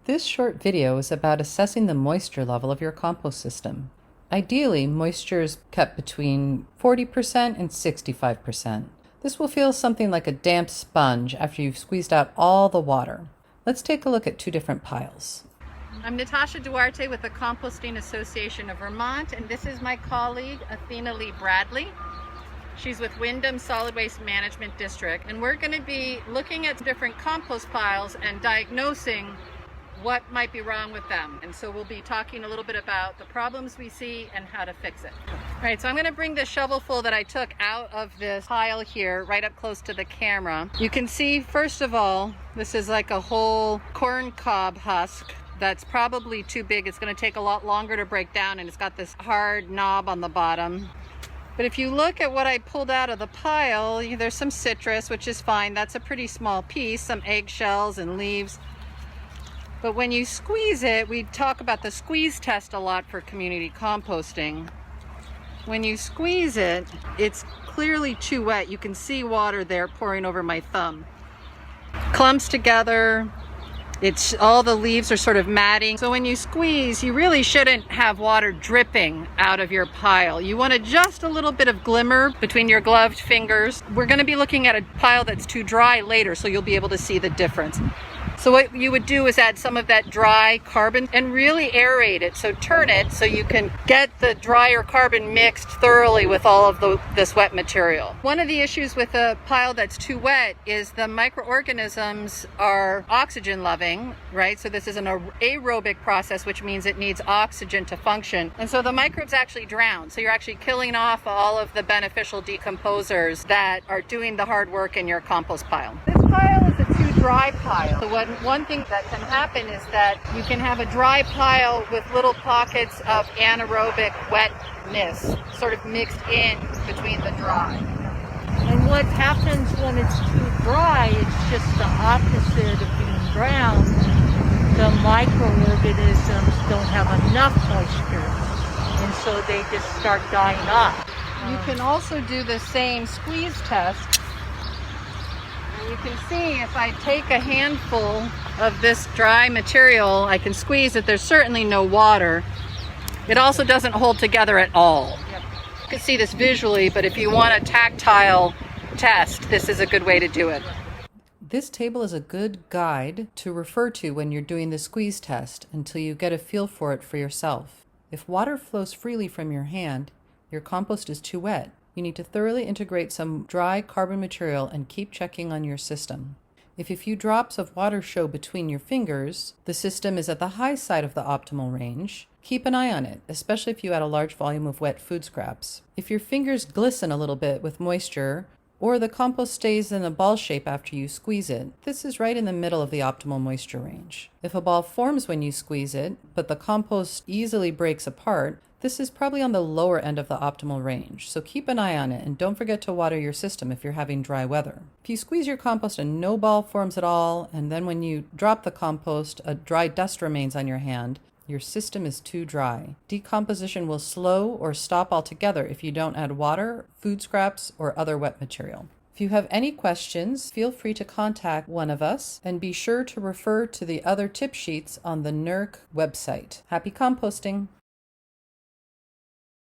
This short video is about assessing the moisture level of your compost system. Ideally, moisture is kept between 40% and 65%. This will feel something like a damp sponge after you've squeezed out all the water. Let's take a look at two different piles. I'm Natasha Duarte with the Composting Association of Vermont, and this is my colleague Athena Lee Bradley. She's with Wyndham Solid Waste Management District, and we're going to be looking at different compost piles and diagnosing what might be wrong with them. And so we'll be talking a little bit about the problems we see and how to fix it. All right, so I'm going to bring the shovelful that I took out of this pile here right up close to the camera. You can see, first of all, this is like a whole corn cob husk that's probably too big. It's going to take a lot longer to break down, and it's got this hard knob on the bottom. But if you look at what I pulled out of the pile, there's some citrus, which is fine. That's a pretty small piece, some eggshells and leaves. But when you squeeze it, we talk about the squeeze test a lot for community composting. When you squeeze it, it's clearly too wet. You can see water there pouring over my thumb. Clumps together. All the leaves are sort of matting. So when you squeeze, you really shouldn't have water dripping out of your pile. You want just a little bit of glimmer between your gloved fingers. We're going to be looking at a pile that's too dry later, so you'll be able to see the difference. So what you would do is add some of that dry carbon and really aerate it. So turn it so you can get the drier carbon mixed thoroughly with all of this wet material. One of the issues with a pile that's too wet is the microorganisms are oxygen loving, right? So this is an aerobic process, which means it needs oxygen to function. And so the microbes actually drown. So you're actually killing off all of the beneficial decomposers that are doing the hard work in your compost pile. This pile is a too dry pile. So one thing that can happen is that you can have a dry pile with little pockets of anaerobic wetness sort of mixed in between the dry. And what happens when it's too dry, it's just the opposite of being brown. The microorganisms don't have enough moisture, and so they just start dying off. You can also do the same squeeze test. You can see if I take a handful of this dry material, I can squeeze it. There's certainly no water. It also doesn't hold together at all. You can see this visually, but if you want a tactile test, this is a good way to do it. This table is a good guide to refer to when you're doing the squeeze test until you get a feel for it for yourself. If water flows freely from your hand, your compost is too wet. You need to thoroughly integrate some dry carbon material and keep checking on your system. If a few drops of water show between your fingers, the system is at the high side of the optimal range. Keep an eye on it, especially if you add a large volume of wet food scraps. If your fingers glisten a little bit with moisture, or the compost stays in a ball shape after you squeeze it, this is right in the middle of the optimal moisture range. If a ball forms when you squeeze it, but the compost easily breaks apart, this is probably on the lower end of the optimal range, so keep an eye on it and don't forget to water your system if you're having dry weather. If you squeeze your compost and no ball forms at all, and then when you drop the compost, a dry dust remains on your hand, your system is too dry. Decomposition will slow or stop altogether if you don't add water, food scraps, or other wet material. If you have any questions, feel free to contact one of us and be sure to refer to the other tip sheets on the NERC website. Happy composting!